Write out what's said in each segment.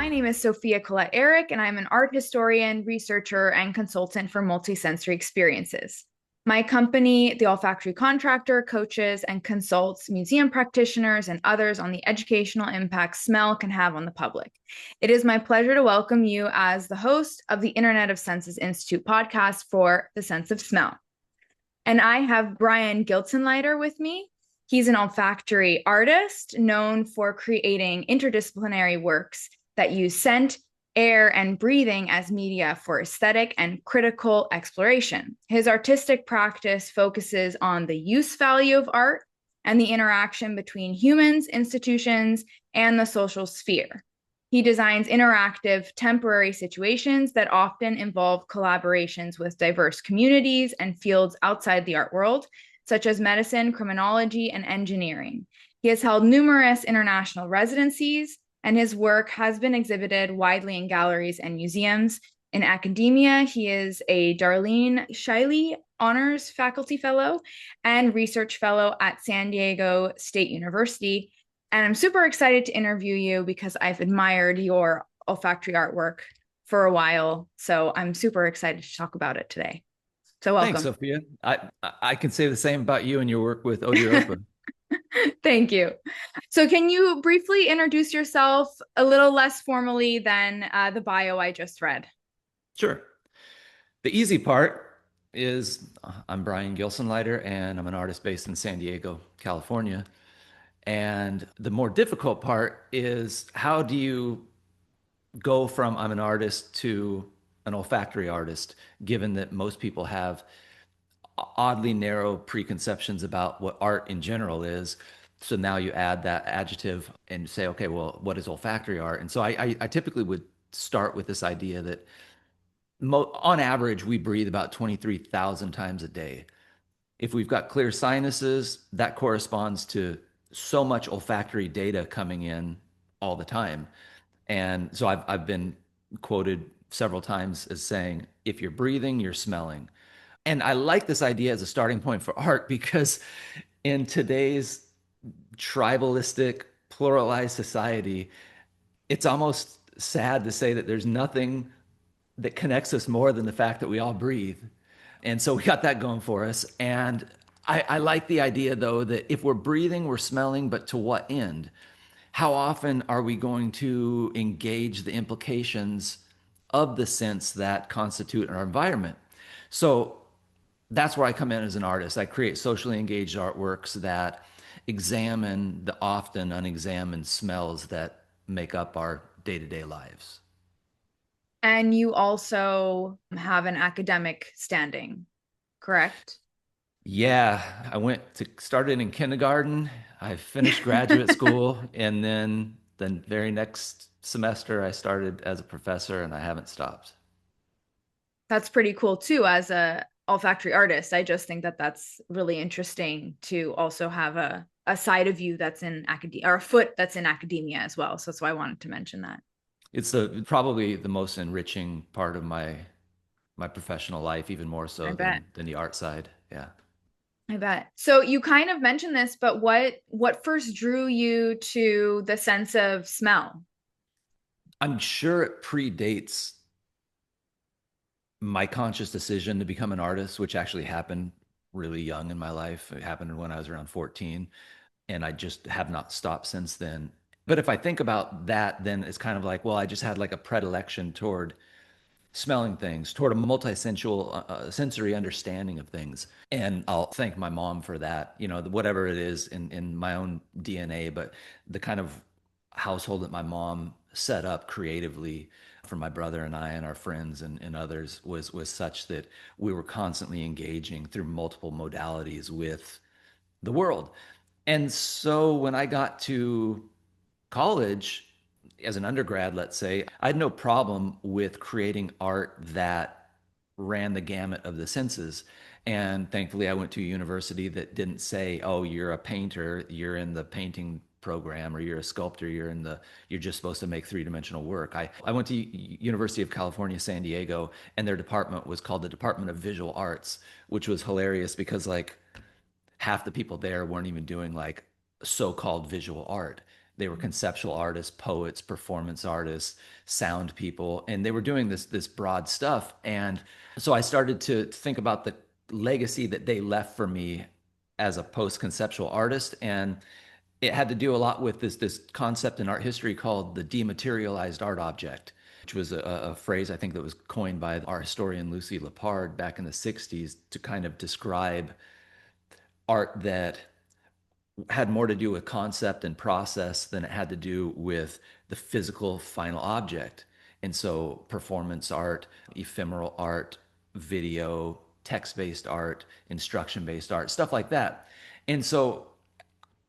My name is Sofia Ehrich, and I'm an art historian, researcher, and consultant for multisensory experiences. My company, the Olfactory Contractor, coaches and consults museum practitioners and others on the educational impact smell can have on the public. It is my pleasure to welcome you as the host of the Internet of Senses Institute podcast for The Sense of Smell. And I have Brian Goeltzenleuchter with me. He's an olfactory artist known for creating interdisciplinary works that use scent, air, and breathing as media for aesthetic and critical exploration. His artistic practice focuses on the use value of art and the interaction between humans, institutions, and the social sphere. He designs interactive, temporary situations that often involve collaborations with diverse communities and fields outside the art world, such as medicine, criminology, and engineering. He has held numerous international residencies, and his work has been exhibited widely in galleries and museums. In academia, he is a Darlene Shiley Honors Faculty Fellow and Research Fellow at San Diego State University. And I'm super excited to interview you because I've admired your olfactory artwork for a while. So I'm super excited to talk about it today. So Thanks, welcome. Sophia. I can say the same about you and your work with Odor. Thank you. So can you briefly introduce yourself a little less formally than the bio I just read? Sure. The easy part is I'm Brian Goeltzenleuchter, and I'm an artist based in San Diego, California. And the more difficult part is how do you go from I'm an artist to an olfactory artist, given that most people have oddly narrow preconceptions about what art in general is. So now you add that adjective and say, okay, well, what is olfactory art? And so I typically would start with this idea that on average, we breathe about 23,000 times a day. If we've got clear sinuses, that corresponds to so much olfactory data coming in all the time. And so I've been quoted several times as saying, if you're breathing, you're smelling. And I like this idea as a starting point for art because in today's tribalistic, pluralized society, it's almost sad to say that there's nothing that connects us more than the fact that we all breathe. And so we got that going for us. And I like the idea, though, that if we're breathing, we're smelling, but to what end? How often are we going to engage the implications of the sense that constitute our environment? So that's where I come in as an artist. I create socially engaged artworks that examine the often unexamined smells that make up our day-to-day lives. And you also have an academic standing, correct? Yeah, I started in kindergarten. I finished graduate school, and then the very next semester I started as a professor, and I haven't stopped. That's pretty cool too as a olfactory artist. I just think that that's really interesting to also have a side of you that's in academia, or a foot that's in academia as well. So that's why I wanted to mention that. It's probably the most enriching part of my professional life, even more I so bet. than the art side. Yeah. I bet. So you kind of mentioned this, but what first drew you to the sense of smell? I'm sure it predates my conscious decision to become an artist, which actually happened really young in my life. It happened when I was around 14, and I just have not stopped since then. But if I think about that, then it's kind of like, well, I just had like a predilection toward smelling things, toward a multi-sensual, sensory understanding of things. And I'll thank my mom for that, whatever it is in my own DNA, but the kind of household that my mom set up creatively for my brother and I and our friends and others was such that we were constantly engaging through multiple modalities with the world. And so when I got to college, as an undergrad, let's say, I had no problem with creating art that ran the gamut of the senses. And thankfully, I went to a university that didn't say, oh, you're a painter, you're in the painting program, or you're a sculptor, you're just supposed to make three-dimensional work. I went to University of California, San Diego, and their department was called the Department of Visual Arts, which was hilarious because like half the people there weren't even doing like so-called visual art. They were conceptual artists, poets, performance artists, sound people, and they were doing this broad stuff. And so I started to think about the legacy that they left for me as a post-conceptual artist. And it had to do a lot with this concept in art history called the dematerialized art object, which was a phrase I think that was coined by our historian Lucy Lepard back in the 60s to kind of describe art that had more to do with concept and process than it had to do with the physical final object. And so performance art, ephemeral art, video, text-based art, instruction-based art, stuff like that. And so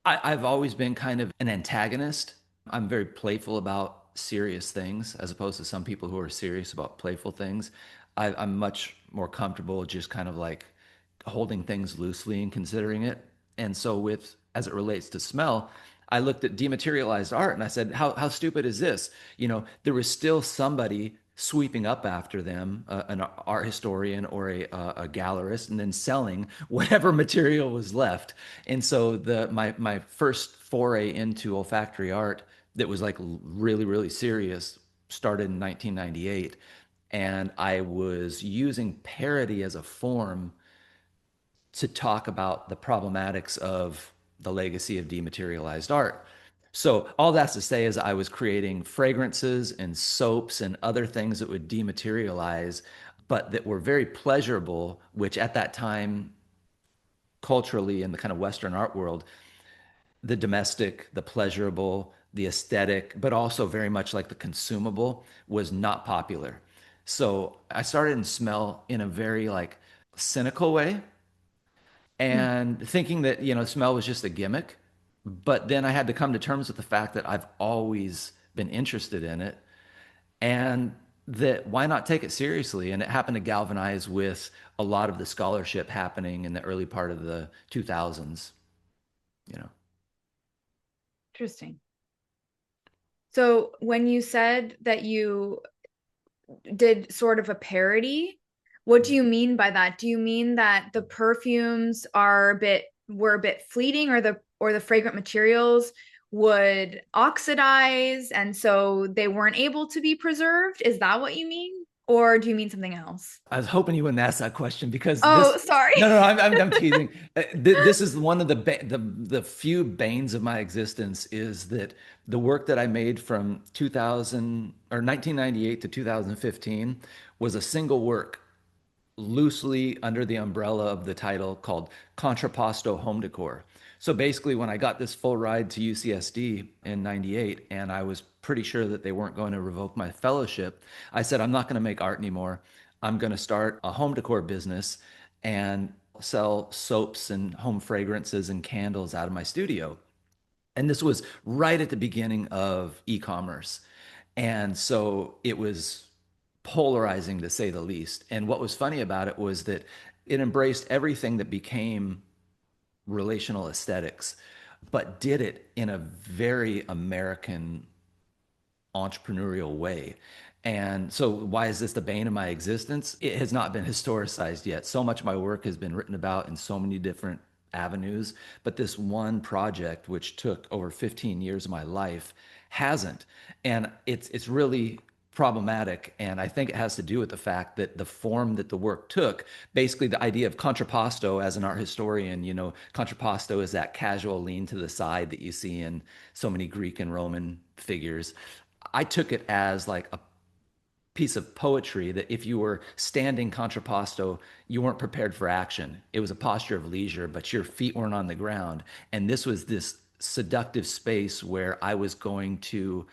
I've always been kind of an antagonist. I'm very playful about serious things as opposed to some people who are serious about playful things. I'm much more comfortable just kind of like holding things loosely and considering it. And so, with as it relates to smell, I looked at dematerialized art and I said, how stupid is this? There was still somebody sweeping up after them, an art historian or a gallerist, and then selling whatever material was left. And so my first foray into olfactory art that was like really, really serious started in 1998. And I was using parody as a form to talk about the problematics of the legacy of dematerialized art. So all that's to say is I was creating fragrances and soaps and other things that would dematerialize, but that were very pleasurable, which at that time, culturally in the kind of Western art world, the domestic, the pleasurable, the aesthetic, but also very much like the consumable was not popular. So I started in smell in a very like cynical way Mm. and thinking that, smell was just a gimmick. But then I had to come to terms with the fact that I've always been interested in it and that why not take it seriously? And it happened to galvanize with a lot of the scholarship happening in the early part of the 2000s, you know. Interesting. So when you said that you did sort of a parody, what do you mean by that? Do you mean that the perfumes were a bit fleeting, or the fragrant materials would oxidize and so they weren't able to be preserved? Is that what you mean? Or do you mean something else? I was hoping you wouldn't ask that question because Oh, this. sorry. No, no, no, I'm teasing. This is one of the few banes of my existence is that the work that I made from 2000 or 1998 to 2015 was a single work loosely under the umbrella of the title called Contrapposto Home Decor. So basically, when I got this full ride to UCSD in 98, and I was pretty sure that they weren't going to revoke my fellowship, I said, I'm not going to make art anymore. I'm going to start a home decor business and sell soaps and home fragrances and candles out of my studio. And this was right at the beginning of e-commerce. And so it was polarizing to say the least. And what was funny about it was that it embraced everything that became relational aesthetics, but did it in a very American entrepreneurial way. And so, why is this the bane of my existence? It has not been historicized yet. So much of my work has been written about in so many different avenues, but this one project, which took over 15 years of my life, hasn't. And it's really problematic. And I think it has to do with the fact that the form that the work took, basically the idea of contrapposto as an art historian, contrapposto is that casual lean to the side that you see in so many Greek and Roman figures. I took it as like a piece of poetry that if you were standing contrapposto, you weren't prepared for action. It was a posture of leisure, but your feet weren't on the ground. And this was this seductive space where I was going to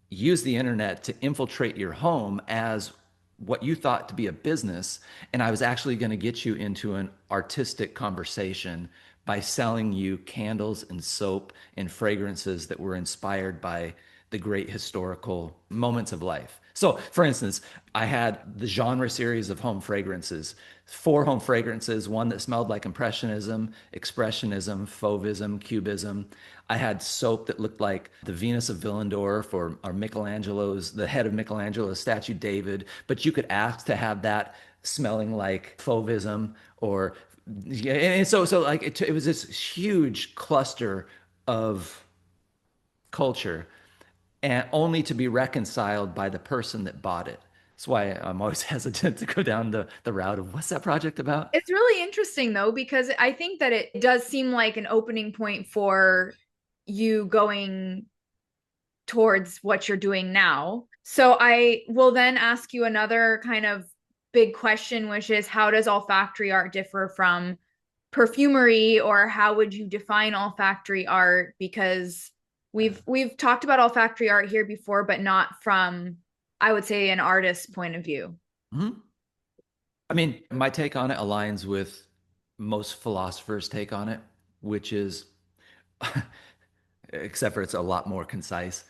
use the internet to infiltrate your home as what you thought to be a business. And I was actually going to get you into an artistic conversation by selling you candles and soap and fragrances that were inspired by the great historical moments of life. So, for instance, I had the genre series of home fragrances, four home fragrances, one that smelled like Impressionism, Expressionism, Fauvism, Cubism. I had soap that looked like the Venus of Willendorf or Michelangelo's, the head of Michelangelo's statue David, but you could ask to have that smelling like Fauvism or, yeah, and so like it was this huge cluster of culture, and only to be reconciled by the person that bought it. That's why I'm always hesitant to go down the route of what's that project about? It's really interesting though, because I think that it does seem like an opening point for you going towards what you're doing now. So I will then ask you another kind of big question, which is how does olfactory art differ from perfumery, or how would you define olfactory art? Because we've talked about olfactory art here before, but not from, I would say, an artist's point of view. Mhm. I mean, my take on it aligns with most philosophers' take on it, which is, except for it's a lot more concise,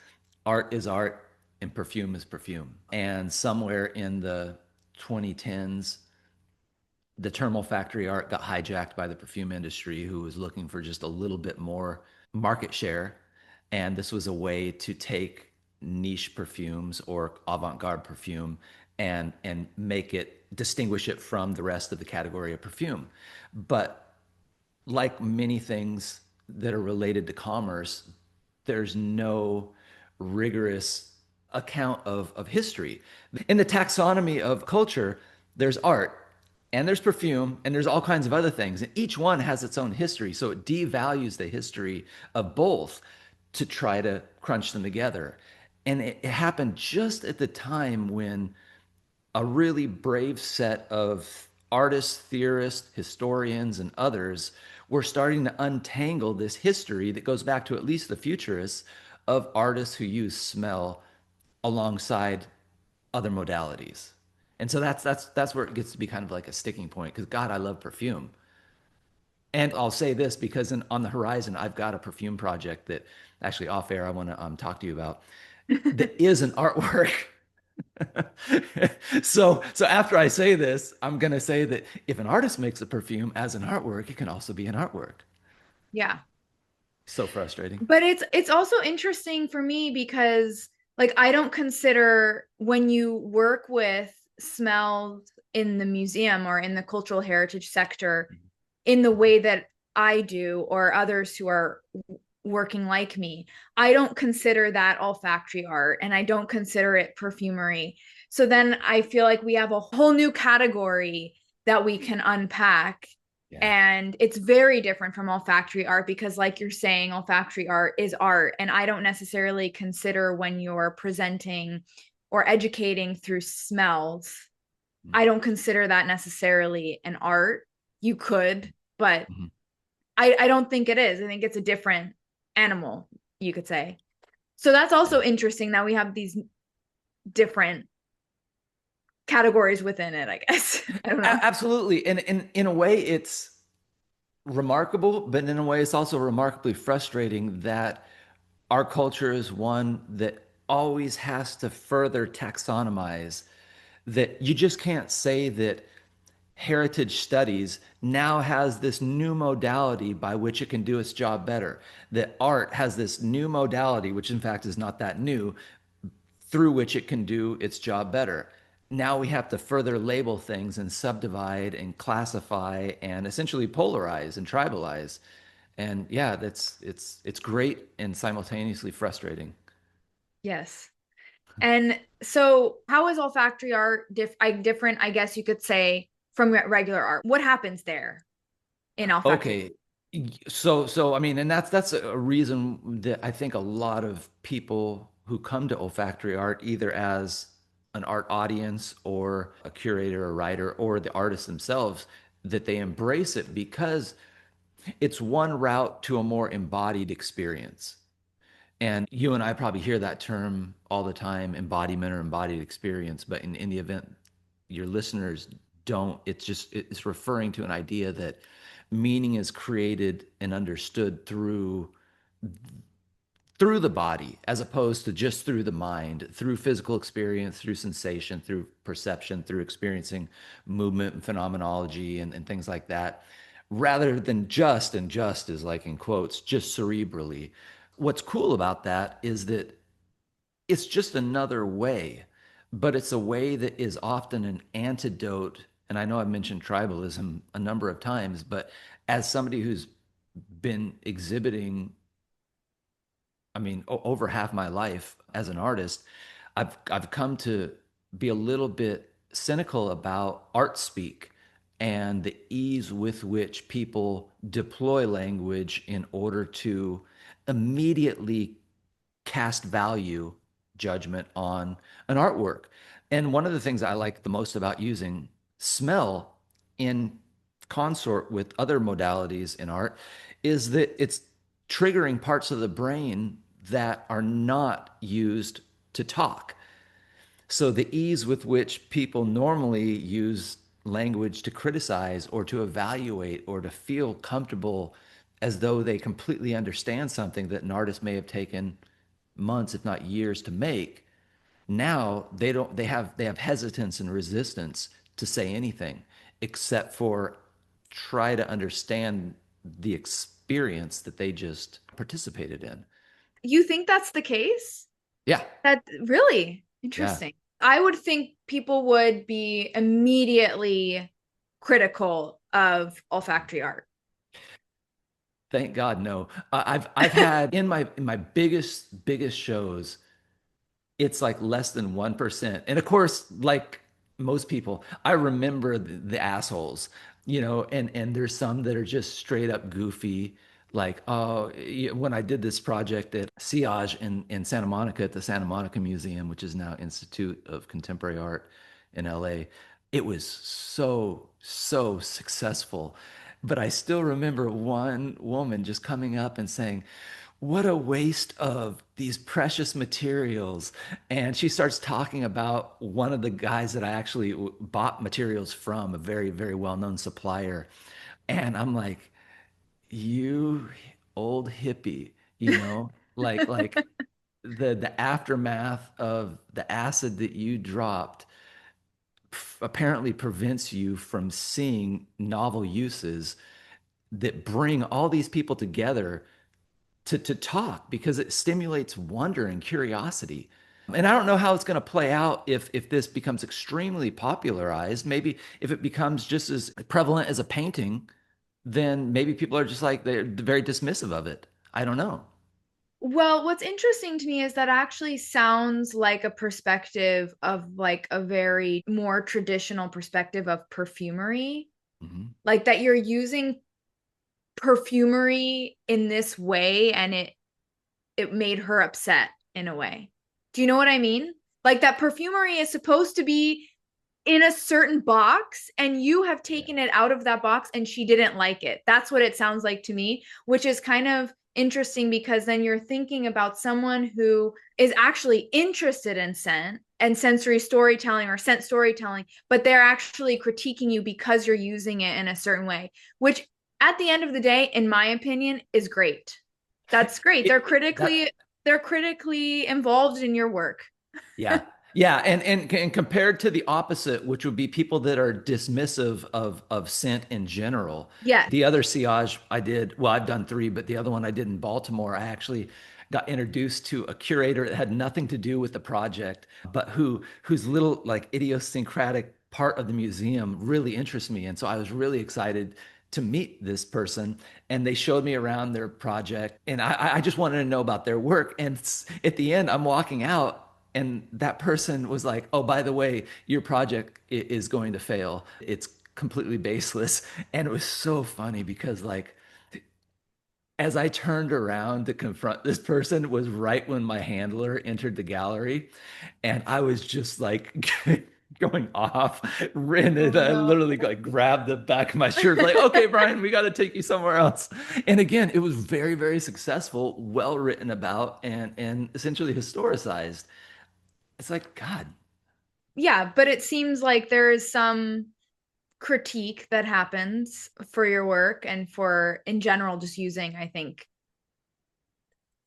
art is art and perfume is perfume. And somewhere in the 2010s, the term olfactory art got hijacked by the perfume industry, who was looking for just a little bit more market share. And this was a way to take niche perfumes or avant-garde perfume and make it distinguish it from the rest of the category of perfume. But like many things that are related to commerce, there's no rigorous account of history. In the taxonomy of culture, there's art and there's perfume and there's all kinds of other things. And each one has its own history. So it devalues the history of both to try to crunch them together. And it happened just at the time when a really brave set of artists, theorists, historians, and others were starting to untangle this history that goes back to at least the futurists of artists who use smell alongside other modalities. And so that's where it gets to be kind of like a sticking point because God, I love perfume. And I'll say this because on the horizon, I've got a perfume project that actually off air I want to talk to you about that is an artwork. So after I say this, I'm gonna say that if an artist makes a perfume as an artwork, it can also be an artwork. Yeah. So frustrating. But it's also interesting for me because like I don't consider when you work with smells in the museum or in the cultural heritage sector in the way that I do or others who are working like me, I don't consider that olfactory art and I don't consider it perfumery. So then I feel like we have a whole new category that we can unpack. Yeah. And it's very different from olfactory art because, like you're saying, olfactory art is art. And I don't necessarily consider when you're presenting or educating through smells, I don't consider that necessarily an art. You could, but Mhm. I don't think it is. I think it's a different animal, you could say. So that's Yeah. also interesting that we have these different categories within it, I guess. I don't know. Absolutely. And in a way, it's remarkable, but in a way, it's also remarkably frustrating that our culture is one that always has to further taxonomize, that you just can't say that heritage studies now has this new modality by which it can do its job better. That art has this new modality, which in fact is not that new, through which it can do its job better. Now we have to further label things and subdivide and classify and essentially polarize and tribalize. And yeah, it's great and simultaneously frustrating. Yes. And so, how is olfactory art different, I guess you could say, from regular art? What happens there in olfactory? Okay. So I mean, and that's a reason that I think a lot of people who come to olfactory art either as an art audience or a curator or writer or the artists themselves that they embrace it because it's one route to a more embodied experience. And you and I probably hear that term all the time, embodiment or embodied experience. But in the event your listeners don't, it's referring to an idea that meaning is created and understood through the body as opposed to just through the mind, through physical experience, through sensation, through perception, through experiencing movement and phenomenology and things like that, rather than just, and just is like in quotes, just cerebrally. What's cool about that is that it's just another way, but it's a way that is often an antidote. And I know I've mentioned tribalism a number of times, but as somebody who's been exhibiting I mean, over half my life as an artist, I've come to be a little bit cynical about art speak and the ease with which people deploy language in order to immediately cast value judgment on an artwork. And one of the things I like the most about using smell in consort with other modalities in art is that it's triggering parts of the brain that are not used to talk. So the ease with which people normally use language to criticize or to evaluate or to feel comfortable as though they completely understand something that an artist may have taken months, if not years, to make. Now they have hesitance and resistance to say anything except for try to understand the experience that they just participated in. You think that's the case? Yeah, That really yeah. interesting. I would think people would be immediately critical of olfactory art. Thank God, no. I've had in my biggest shows, it's like less than 1%. And of course, like most people, I remember the assholes, and there's some that are just straight up goofy. Like, oh, when I did this project at Siage in Santa Monica at the Santa Monica Museum, which is now Institute of Contemporary Art in LA, it was so successful. But I still remember one woman just coming up and saying, what a waste of these precious materials. And she starts talking about one of the guys that I actually bought materials from, a very, very well-known supplier. And I'm like, you old hippie, like the aftermath of the acid that you dropped apparently prevents you from seeing novel uses that bring all these people together to talk because it stimulates wonder and curiosity. And I don't know how it's going to play out if this becomes extremely popularized. Maybe if it becomes just as prevalent as a painting, then maybe people are just like they're very dismissive of it. I don't know. Well, what's interesting to me is that actually sounds like a perspective of like a very more traditional perspective of perfumery, Mhm. like that you're using perfumery in this way and it made her upset in a way. Do you know what I mean? Like that perfumery is supposed to be in a certain box and you have Yeah. taken it out of that box and she didn't like it. That's what it sounds like to me, which is kind of interesting because then you're thinking about someone who is actually interested in scent and sensory storytelling or scent storytelling, but they're actually critiquing you because you're using it in a certain way, which at the end of the day, in my opinion, is great. That's great. That They're critically involved in your work. Yeah. Yeah, and compared to the opposite, which would be people that are dismissive of scent in general. Yes. The other Sillage I did, well, I've done three, but the other one I did in Baltimore, I actually got introduced to a curator that had nothing to do with the project, but whose little like idiosyncratic part of the museum really interests me. And so I was really excited to meet this person, and they showed me around their project, and I just wanted to know about their work. And at the end, I'm walking out, and that person was like, oh, by the way, your project is going to fail. It's completely baseless. And it was so funny because like as I turned around to confront this person was right when my handler entered the gallery. And I was just like going off. And Oh I no. literally like grabbed the back of my shirt, like, okay, Brian, we got to take you somewhere else. And again, it was very, very successful, well written about, and essentially historicized. It's like, God, Yeah, but it seems like there is some critique that happens for your work and for in general just using, I think,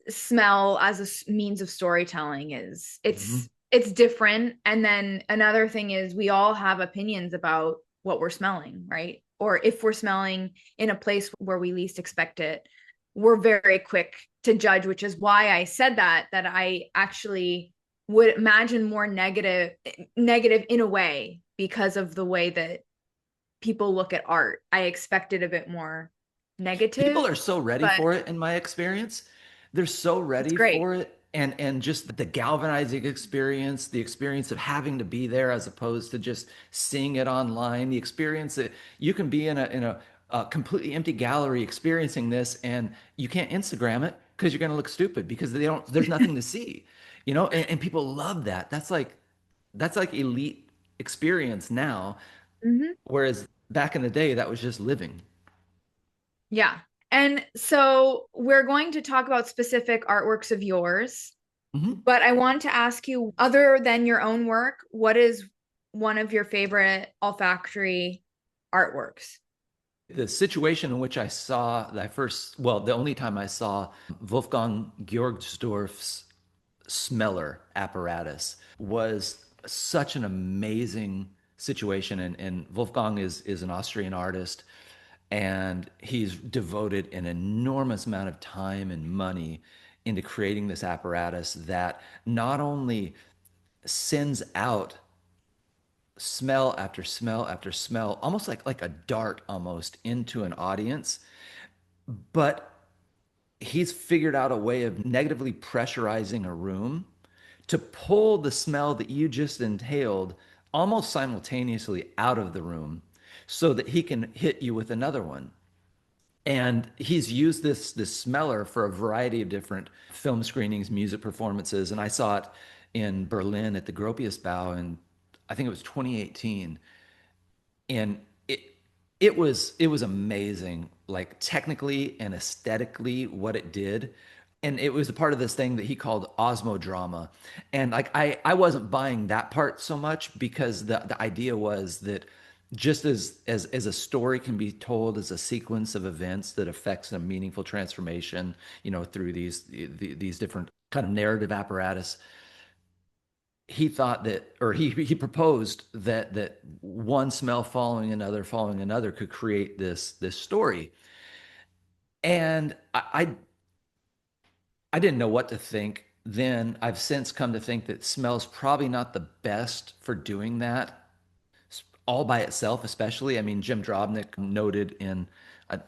smell as a means of storytelling is mhm. it's different. And then another thing is we all have opinions about what we're smelling, right? Or if we're smelling in a place where we least expect it, we're very quick to judge, which is why I said that I actually would imagine more negative in a way because of the way that people look at art. I expected a bit more People negative, are so ready but for it in my experience they're so It's ready great. for it. And just the galvanizing experience, the experience of having to be there as opposed to just seeing it online, the experience that you can be in a completely empty gallery experiencing this and you can't Instagram it because you're going to look stupid because there's nothing to see, and people love that. That's like elite experience now, Hmm. whereas back in the day, that was just living. Yeah. And so we're going to talk about specific artworks of yours, Mhm. but I want to ask you, other than your own work, what is one of your favorite olfactory artworks? The situation in which I saw that I first, well, the only time I saw Wolfgang Georgsdorf's smeller apparatus was such an amazing situation. And Wolfgang is an Austrian artist, and he's devoted an enormous amount of time and money into creating this apparatus that not only sends out smell after smell after smell, almost like a dart almost into an audience, but he's figured out a way of negatively pressurizing a room to pull the smell that you just inhaled almost simultaneously out of the room so that he can hit you with another one. And he's used this smeller for a variety of different film screenings, music performances, and I saw it in Berlin at the Gropiusbau in I think it was 2018, and it was amazing, like technically and aesthetically what it did. And it was a part of this thing that he called osmodrama. And like I wasn't buying that part so much because the idea was that just as a story can be told as a sequence of events that affects a meaningful transformation, through these different kind of narrative apparatus, he thought that, or he proposed that one smell following another could create this story. And I didn't know what to think then. I've since come to think that smell's probably not the best for doing that all by itself, especially. I mean, Jim Drobnik noted in an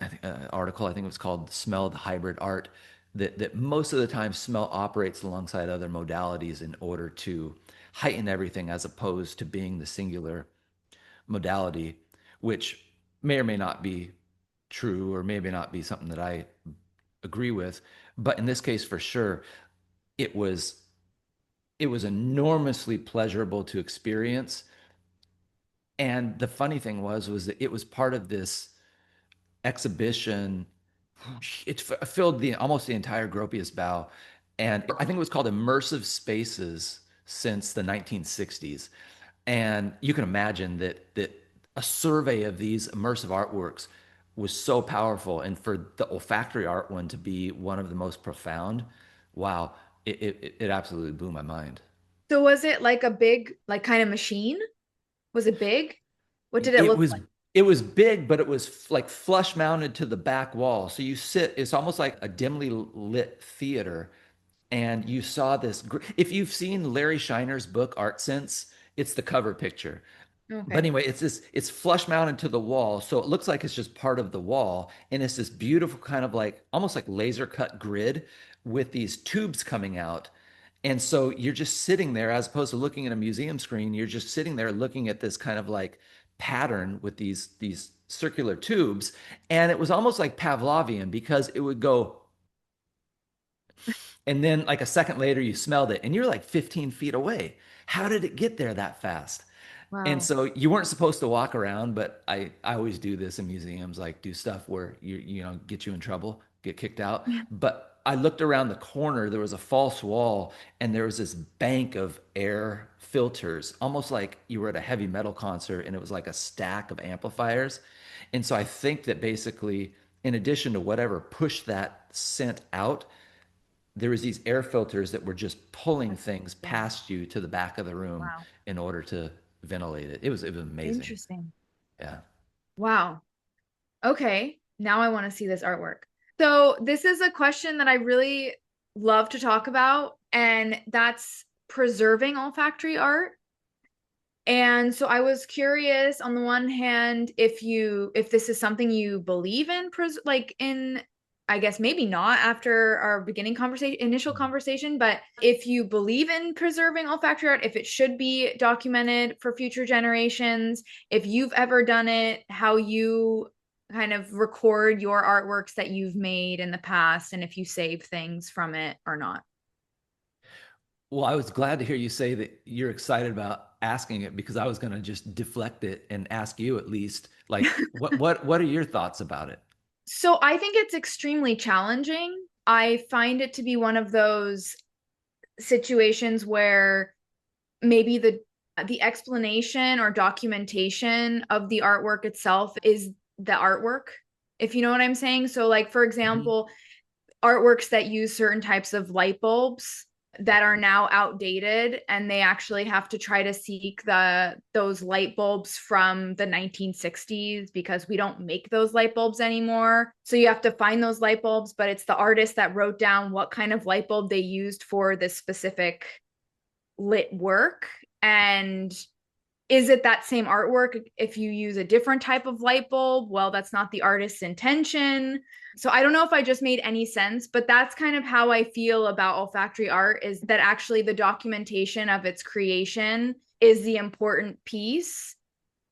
article, I think it was called Smell the Hybrid Art, that most of the time smell operates alongside other modalities in order to heighten everything as opposed to being the singular modality, which may or may not be true or may or may not be something that I agree with. But in this case, for sure, it was it was enormously pleasurable to experience. And the funny thing was that it was part of this exhibition. It filled the almost the entire Gropius Bow, and I think it was called Immersive Spaces since the 1960s. And you can imagine that a survey of these immersive artworks was so powerful, and for the olfactory art one to be one of the most profound, wow, it absolutely blew my mind. So was it like a big, like kind of machine? Was it big? What did it It look was like? it was big, but it was like flush mounted to the back wall. So you sit, it's almost like a dimly lit theater. And you saw this. If you've seen Larry Shiner's book, Art Sense, it's the cover picture. But Okay. anyway, it's flush mounted to the wall. So it looks like it's just part of the wall. And it's this beautiful kind of like almost like laser cut grid with these tubes coming out. And so you're just sitting there as opposed to looking at a museum screen, you're just sitting there looking at this kind of like pattern with these circular tubes. And it was almost like Pavlovian because it would go, and then like a second later you smelled it and you're like 15 feet away. How did it get there that fast? And Wow. so you weren't supposed to walk around, but I always do this in museums, like do stuff where get you in trouble, get kicked out. Yeah. But I looked around the corner, there was a false wall, and there was this bank of air filters, almost like you were at a heavy metal concert and it was like a stack of amplifiers. And so I think that basically, in addition to whatever pushed that scent out, there was these air filters that were just pulling things Yeah. past you to the back of the room Wow. in order to ventilate it. It was amazing. Interesting. Yeah. Wow. Okay. Now I want to see this artwork. So this is a question that I really love to talk about, and that's preserving olfactory art. And so I was curious on the one hand if this is something you believe in, like in I guess maybe not after our initial conversation, but if you believe in preserving olfactory art, if it should be documented for future generations, if you've ever done it, how you kind of record your artworks that you've made in the past, and if you save things from it or not. Well, I was glad to hear you say that you're excited about asking it because I was going to just deflect it and ask you at least, like, what are your thoughts about it? So I think it's extremely challenging. I find it to be one of those situations where maybe the explanation or documentation of the artwork itself is the artwork, if you know what I'm saying. So like for Mhm. example, artworks that use certain types of light bulbs that are now outdated, and they actually have to try to seek those light bulbs from the 1960s because we don't make those light bulbs anymore. So you have to find those light bulbs, but it's the artist that wrote down what kind of light bulb they used for this specific lit work. And is it that same artwork if you use a different type of light bulb? Well, that's not the artist's intention. So I don't know if I just made any sense, but that's kind of how I feel about olfactory art, is that actually the documentation of its creation is the important piece.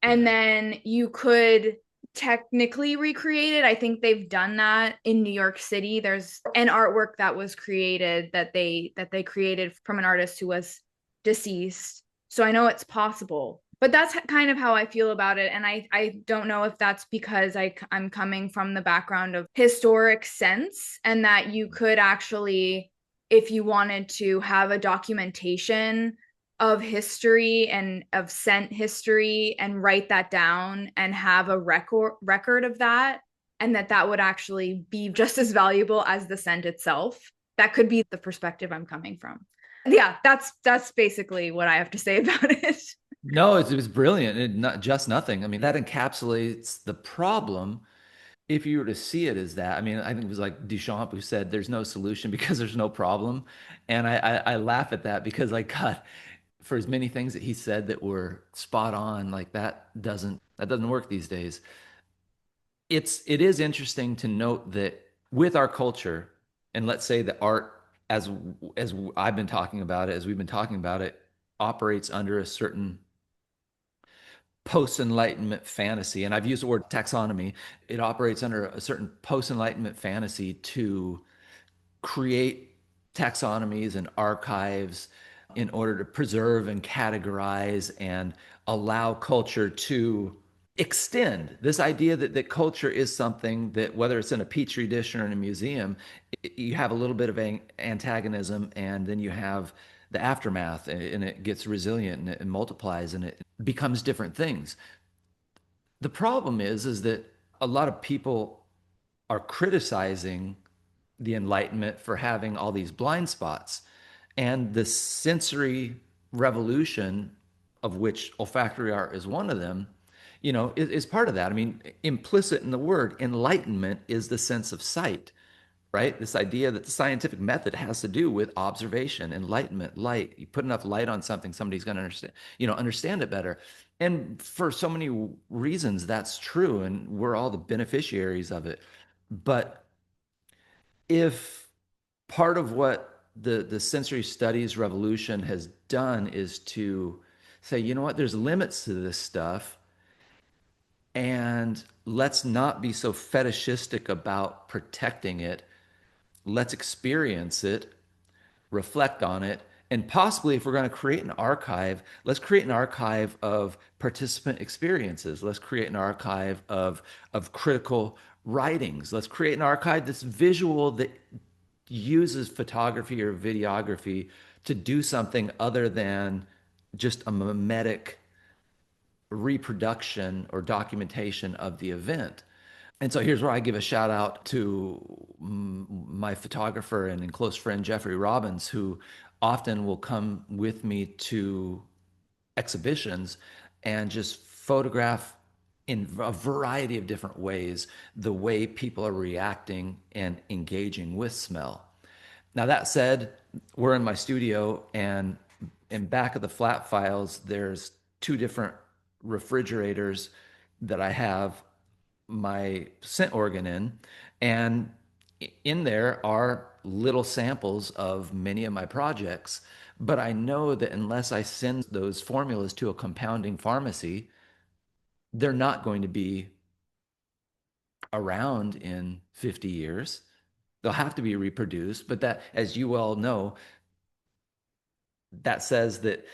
And Yeah. then you could technically recreate it. I think they've done that in New York City. There's an artwork that was created that they created from an artist who was deceased. So I know it's possible. But that's kind of how I feel about it. And I don't know if that's because I'm coming from the background of historic sense, and that you could actually, if you wanted to have a documentation of history and of scent history, and write that down and have a record of that, and that would actually be just as valuable as the scent itself. That could be the perspective I'm coming from. Yeah, that's basically what I have to say about it. No, it was brilliant. It not just nothing. I mean, that encapsulates the problem. If you were to see it as that, I mean, I think it was like Duchamp who said, "There's no solution because there's no problem," and I laugh at that because like God, for as many things that he said that were spot on, like that doesn't work these days. It is interesting to note that with our culture, and let's say that art, as I've been talking about it, as we've been talking about it, operates under a certain post-enlightenment fantasy, and I've used the word taxonomy. It operates under a certain post-enlightenment fantasy to create taxonomies and archives in order to preserve and categorize and allow culture to extend this idea that culture is something that, whether it's in a petri dish or in a museum, you have a little bit of antagonism, and then you have the aftermath, and it gets resilient, and it multiplies, and it becomes different things. The problem is that a lot of people are criticizing the Enlightenment for having all these blind spots. And the sensory revolution, of which olfactory art is one of them, is part of that. I mean, implicit in the word enlightenment is the sense of sight, right? This idea that the scientific method has to do with observation, enlightenment, light. You put enough light on something, somebody's going to understand it better. And for so many reasons, that's true, and we're all the beneficiaries of it. But if part of what the sensory studies revolution has done is to say, you know what, there's limits to this stuff, and let's not be so fetishistic about protecting it. Let's experience it, reflect on it, and possibly, if we're going to create an archive, let's create an archive of participant experiences. Let's create an archive of critical writings. Let's create an archive that's visual, that uses photography or videography to do something other than just a mimetic reproduction or documentation of the event. And so here's where I give a shout out to my photographer and close friend Jeffrey Robbins, who often will come with me to exhibitions and just photograph in a variety of different ways the way people are reacting and engaging with smell. Now, that said, we're in my studio, and in back of the flat files, there's two different refrigerators that I have my scent organ in. And in there are little samples of many of my projects, but I know that unless I send those formulas to a compounding pharmacy, they're not going to be around in 50 years. They'll have to be reproduced, but that, as you well know, that says that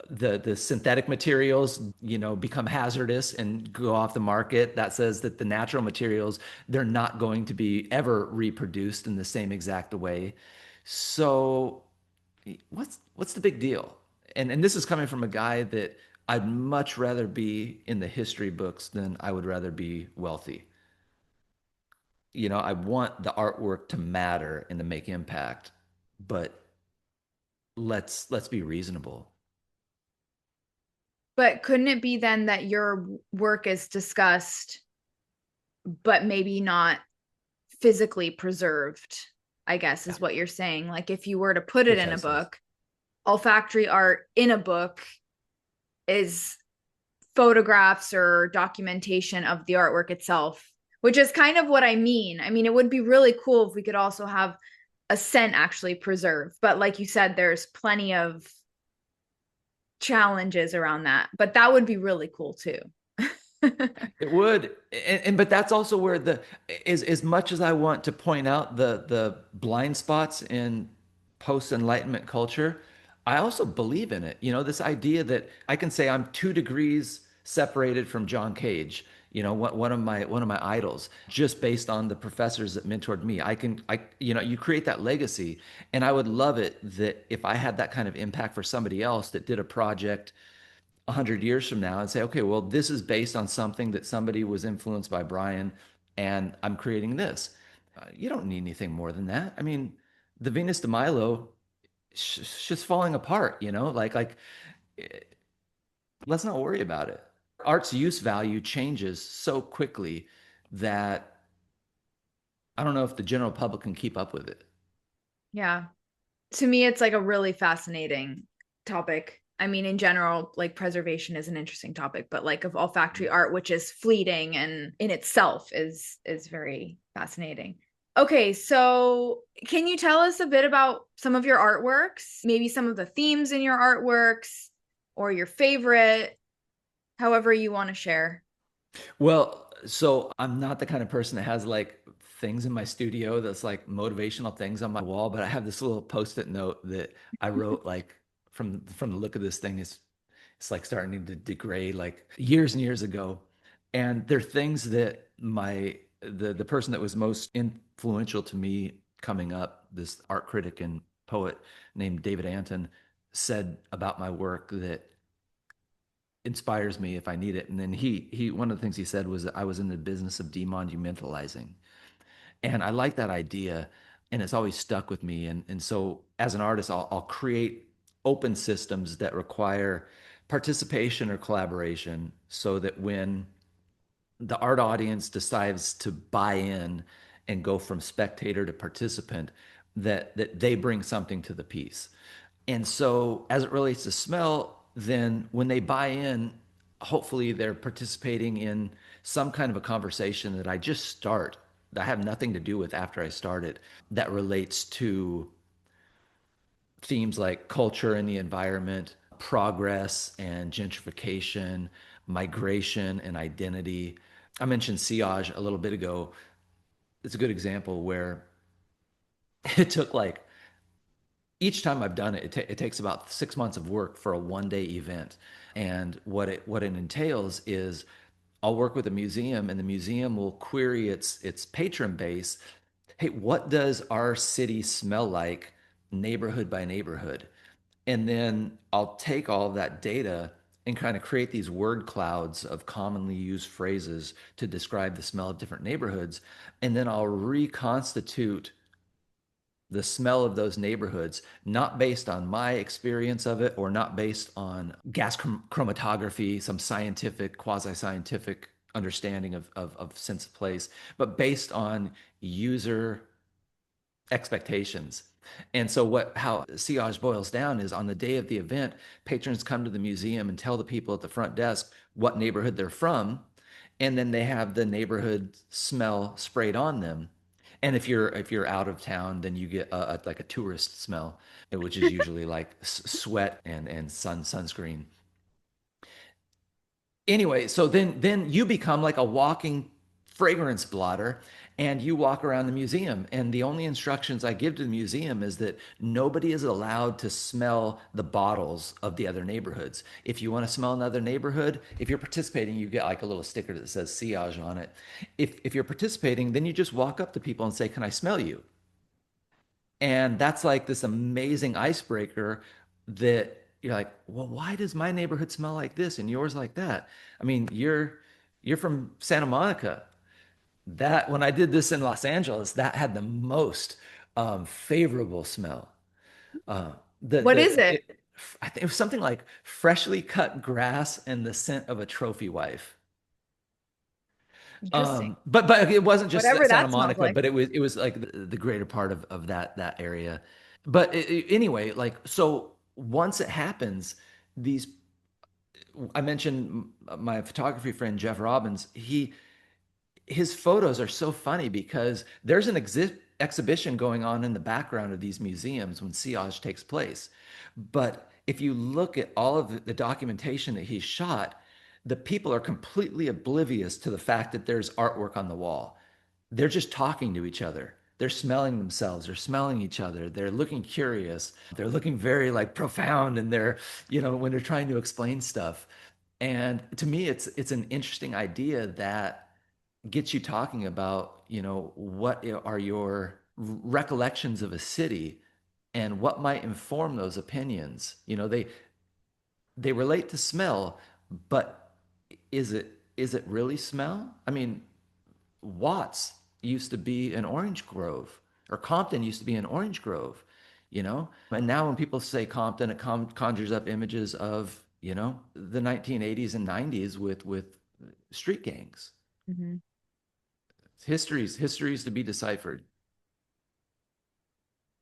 the synthetic materials, become hazardous and go off the market. That says that the natural materials, they're not going to be ever reproduced in the same exact way. So what's the big deal? And this is coming from a guy that I'd much rather be in the history books than I would rather be wealthy. I want the artwork to matter and to make impact, but let's be reasonable. But couldn't it be then that your work is discussed, but maybe not physically preserved, I guess Yeah, is what you're saying. Like if you were to put it in a precisely. book, olfactory art in a book is photographs or documentation of the artwork itself, which is kind of what I mean. I mean, it would be really cool if we could also have a scent actually preserved. But like you said, there's plenty of challenges around that. But that would be really cool too. It would, and but that's also where the is as much as I want to point out the blind spots in post Enlightenment culture, I also believe in it. This idea that I can say I'm 2 degrees separated from John Cage. One of my idols, just based on the professors that mentored me. You create that legacy, and I would love it that if I had that kind of impact for somebody else that did a project 100 years from now and say, okay, well, this is based on something that somebody was influenced by Brian, and I'm creating this. You don't need anything more than that. I mean, the Venus de Milo, just falling apart, eh, let's not worry about it. Art's use value changes so quickly that I don't know if the general public can keep up with it. Yeah. To me, it's like a really fascinating topic. I mean, in general, like preservation is an interesting topic, but like of olfactory art, which is fleeting and in itself is very fascinating. Okay, so can you tell us a bit about some of your artworks? Maybe some of the themes in your artworks or your favorite, however you want to share. Well, so I'm not the kind of person that has like things in my studio that's like motivational things on my wall, but I have this little post-it note that I wrote like from the look of this thing is it's like starting to degrade like years and years ago. And they're things that the person that was most influential to me coming up, this art critic and poet named David Anton, said about my work that inspires me if I need it. And then he one of the things he said was that I was in the business of demonumentalizing. And I like that idea, and it's always stuck with me. And so as an artist, I'll create open systems that require participation or collaboration so that when the art audience decides to buy in and go from spectator to participant, that they bring something to the piece. And so, as it relates to smell, then when they buy in, hopefully they're participating in some kind of a conversation that I just start, that I have nothing to do with after I start it, that relates to themes like culture and the environment, progress and gentrification, migration and identity. I mentioned sillage a little bit ago. It's a good example where it took like each time I've done it, it takes about 6 months of work for a one-day event. And what it entails is I'll work with a museum, and the museum will query its patron base. Hey, what does our city smell like, neighborhood by neighborhood? And then I'll take all of that data and kind of create these word clouds of commonly used phrases to describe the smell of different neighborhoods. And then I'll reconstitute the smell of those neighborhoods, not based on my experience of it or not based on gas chromatography, some scientific, quasi scientific understanding of sense of place, but based on user expectations. And so how Sillage boils down is on the day of the event, patrons come to the museum and tell the people at the front desk what neighborhood they're from, and then they have the neighborhood smell sprayed on them. And if you're out of town, then you get like a tourist smell, which is usually like sweat and sunscreen. Anyway, so then you become like a walking fragrance blotter, and you walk around the museum, and the only instructions I give to the museum is that nobody is allowed to smell the bottles of the other neighborhoods. If you want to smell another neighborhood, if you're participating, you get like a little sticker that says Siage on it. If you're participating, then you just walk up to people and say, "Can I smell you?" And that's like this amazing icebreaker that you're like, well, why does my neighborhood smell like this and yours like that? I mean, you're from Santa Monica. That when I did this in Los Angeles, that had the most favorable smell. Uh, What is it? I think it was something like freshly cut grass and the scent of a trophy wife. Interesting. But it wasn't just Whatever Santa that smells Monica, like. but it was like the greater part of that area. But anyway, like so once it happens, these I mentioned my photography friend Jeff Robbins. His photos are so funny because there's an exhibition going on in the background of these museums when Siage takes place. But if you look at all of the documentation that he's shot, the people are completely oblivious to the fact that there's artwork on the wall. They're just talking to each other. They're smelling themselves. They're smelling each other. They're looking curious. They're looking very like profound, and when they're trying to explain stuff. And to me, it's an interesting idea that gets you talking about, what are your recollections of a city and what might inform those opinions. They relate to smell, but is it really smell? I mean, Watts used to be an orange grove, or Compton used to be an orange grove, And now when people say Compton, it conjures up images of, the 1980s and 90s with street gangs. Mhm. Histories to be deciphered.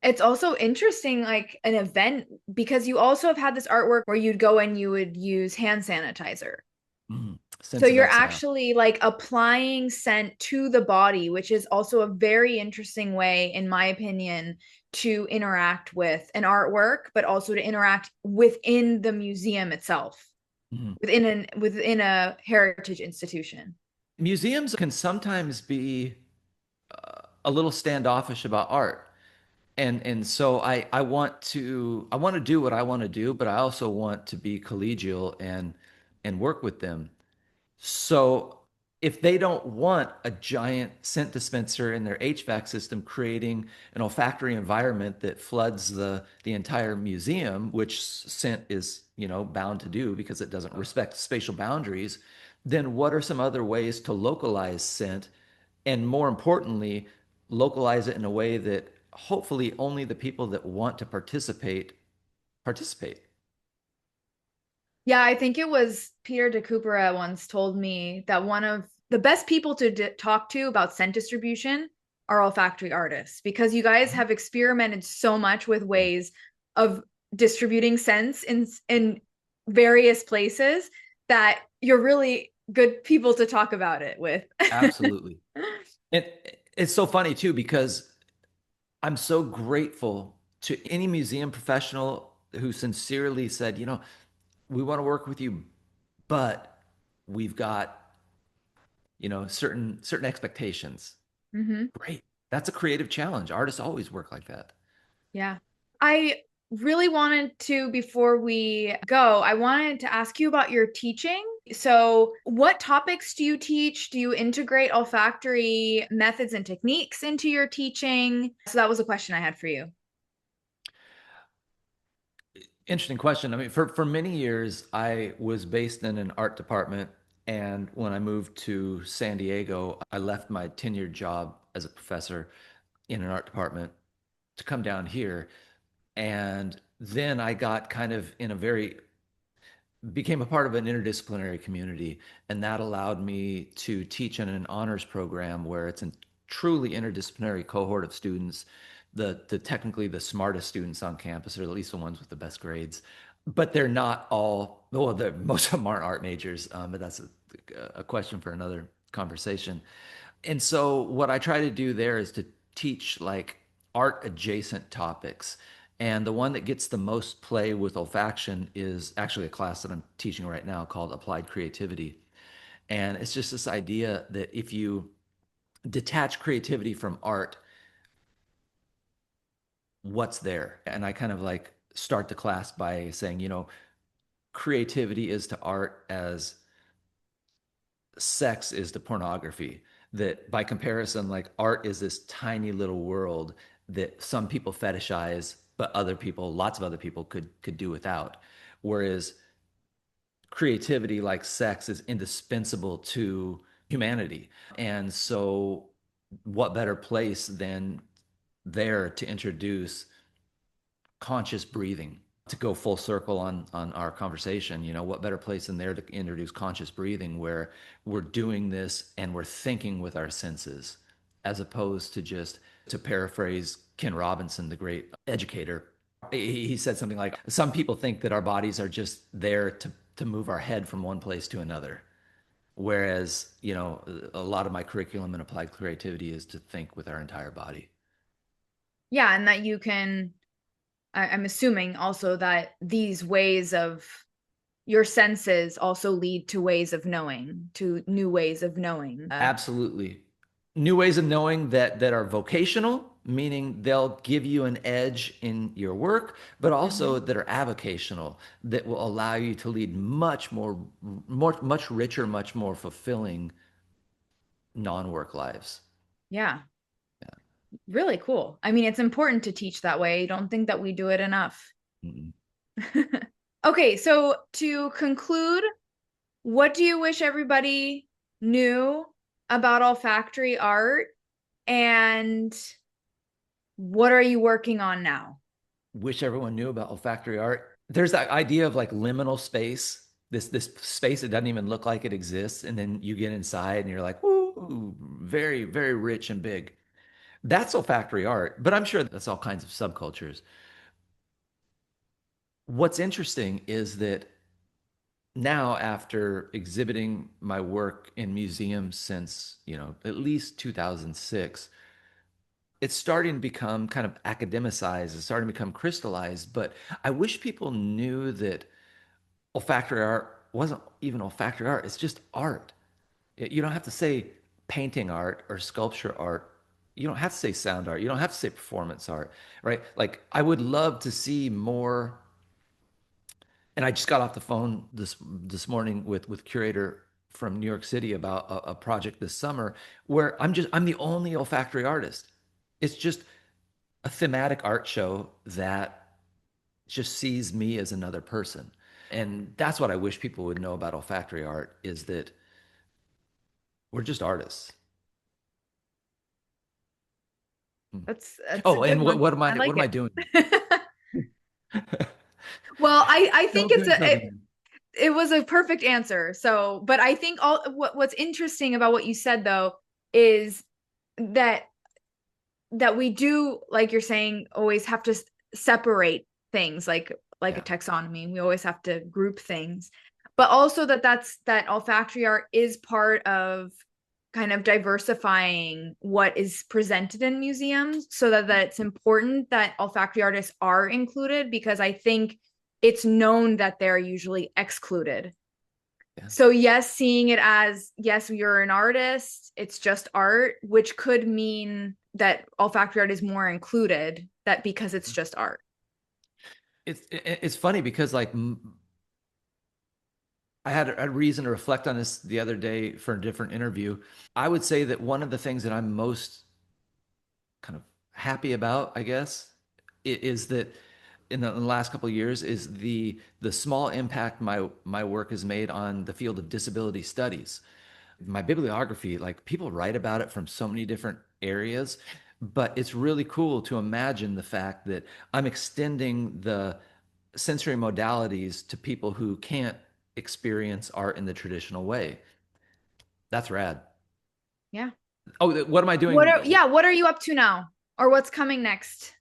It's also interesting, like an event, because you also have had this artwork where you'd go and you would use hand sanitizer. So Sense of you're exhale. actually like applying scent to the body, which is also a very interesting way, in my opinion, to interact with an artwork, but also to interact within the museum itself, Mhm. within a heritage institution. Museums can sometimes be a little standoffish about art. And so I want to do what I want to do, but I also want to be collegial and work with them. So if they don't want a giant scent dispenser in their HVAC system creating an olfactory environment that floods the entire museum, which scent is, bound to do because it doesn't respect spatial boundaries, then what are some other ways to localize scent, and more importantly, localize it in a way that hopefully only the people that want to participate. Yeah, I think it was Peter de once told me that one of the best people to talk to about scent distribution are olfactory artists, because you guys have experimented so much with Yeah, ways of distributing scents in various places that you're really good people to talk about it with. absolutely. It's so funny too because I'm so grateful to any museum professional who sincerely said, we want to work with you, but we've got, certain expectations. Hmm. Great. That's a creative challenge. Artists always work like that. Yeah. I really wanted to, before we go, I wanted to ask you about your teaching. So, what topics do you teach? Do you integrate olfactory methods and techniques into your teaching? So, that was a question I had for you. Interesting question. I mean, for many years, I was based in an art department. And when I moved to San Diego, I left my tenured job as a professor in an art department to come down here. And then I got kind of became a part of an interdisciplinary community. And that allowed me to teach in an honors program where it's a truly interdisciplinary cohort of students, the technically the smartest students on campus, or at least the ones with the best grades. But they're not all, well, most of them aren't art majors, but that's a question for another conversation. And so what I try to do there is to teach like art adjacent topics. And the one that gets the most play with olfaction is actually a class that I'm teaching right now called Applied Creativity. And it's just this idea that if you detach creativity from art, what's there? And I kind of like start the class by saying, creativity is to art as sex is to pornography. That by comparison, like art is this tiny little world that some people fetishize, but other people, lots of other people could do without. Whereas creativity, like sex, is indispensable to humanity. And so, what better place than there to introduce conscious breathing? To go full circle on our conversation, what better place than there to introduce conscious breathing, where we're doing this and we're thinking with our senses, as opposed to just, to paraphrase Ken Robinson, the great educator, he said something like, some people think that our bodies are just there to move our head from one place to another. Whereas, a lot of my curriculum in applied creativity is to think with our entire body. Yeah, and that you can, I'm assuming also that these ways of your senses also lead to ways of knowing, to new ways of knowing. Absolutely. New ways of knowing that are vocational, meaning they'll give you an edge in your work, but also Mhm. that are avocational, that will allow you to lead much richer, much more fulfilling non-work lives. Yeah, really cool. I mean, it's important to teach that way. I don't think that we do it enough. Mm-mm. Okay, so to conclude, what do you wish everybody knew about olfactory art? And what are you working on now? Wish everyone knew about olfactory art. There's that idea of like liminal space, this space that doesn't even look like it exists, and then you get inside and you're like, "Ooh, very, very rich and big." That's olfactory art, but I'm sure that's all kinds of subcultures. What's interesting is that now, after exhibiting my work in museums since, at least 2006, it's starting to become kind of academicized, it's starting to become crystallized. But I wish people knew that olfactory art wasn't even olfactory art, it's just art. You don't have to say painting art or sculpture art. You don't have to say sound art. You don't have to say performance art, right? Like, I would love to see more. And I just got off the phone this morning with curator from New York City about a project this summer where I'm the only olfactory artist. It's just a thematic art show that just sees me as another person. And that's what I wish people would know about olfactory art, is that we're just artists. Hmm. That's a Oh, good and what one. what am I I what like am I it. doing? Well, I think Don't it's get in trouble, man. it was a perfect answer. So, but I think what's interesting about what you said though is that we do, like you're saying, always have to separate things like a Yeah. taxonomy. We always have to group things, but also that olfactory art is part of kind of diversifying what is presented in museums, so that it's important that olfactory artists are included, because I think it's known that they're usually excluded. Yeah. So yes, seeing it as, yes, you're an artist, it's just art, which could mean that olfactory art is more included, that because it's just art. It's funny because like I had a reason to reflect on this the other day for a different interview. I would say that one of the things that I'm most kind of happy about, I guess, is that in the last couple of years is the small impact my work has made on the field of disability studies. My bibliography, like people write about it from so many different areas, but it's really cool to imagine the fact that I'm extending the sensory modalities to people who can't experience art in the traditional way. That's rad. Yeah. Oh, what am I doing? What are you up to now? Or what's coming next?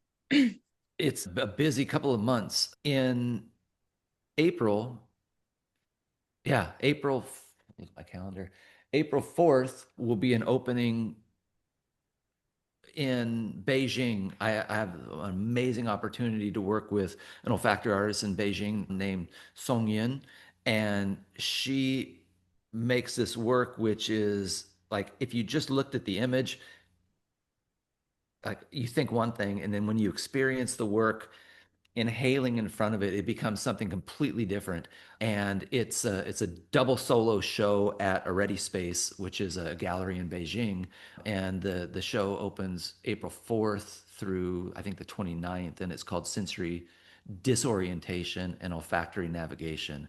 It's a busy couple of months. In April, yeah, my calendar. April 4th will be an opening in Beijing, I have an amazing opportunity to work with an olfactory artist in Beijing named Song Yin, and she makes this work which is like if you just looked at the image, like you think one thing, and then when you experience the work, inhaling in front of it, it becomes something completely different. And it's a double solo show at a Ready Space, which is a gallery in Beijing. And the show opens April 4th through I think the 29th, and it's called Sensory Disorientation and Olfactory Navigation.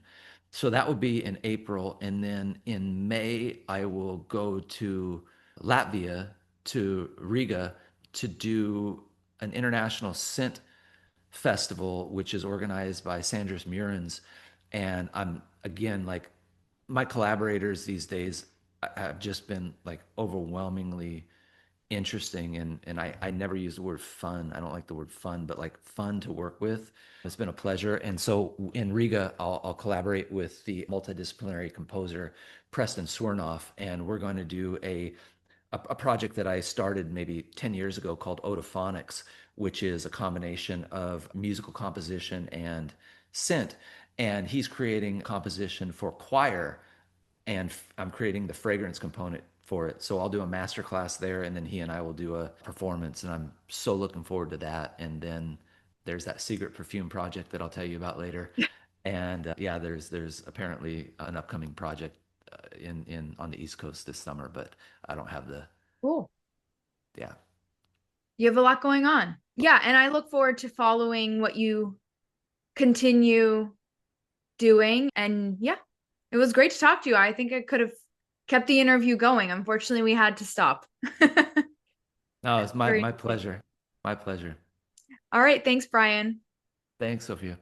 So that would be in April. And then in May, I will go to Latvia, to Riga, to do an international scent festival, which is organized by Sandras Murins. And I'm again like my collaborators these days have just been like overwhelmingly interesting, and I never use the word fun. I don't like the word fun, but like fun to work with. It's been a pleasure. And so in Riga, I'll collaborate with the multidisciplinary composer Preston Swernoff, and we're going to do a project that I started maybe 10 years ago called Otophonics, which is a combination of musical composition and synth. And he's creating composition for choir, and I'm creating the fragrance component for it. So I'll do a master class there, and then he and I will do a performance, and I'm so looking forward to that. And then there's that secret perfume project that I'll tell you about later. And yeah, there's apparently an upcoming project in on the East Coast this summer, but I don't have the Cool. yeah. You have a lot going on. Yeah, and I look forward to following what you continue doing. And yeah, it was great to talk to you. I think I could have kept the interview going. Unfortunately, we had to stop. No, it's my Very my interesting. pleasure. My pleasure. All right, thanks, Brian. Thanks, Sophia.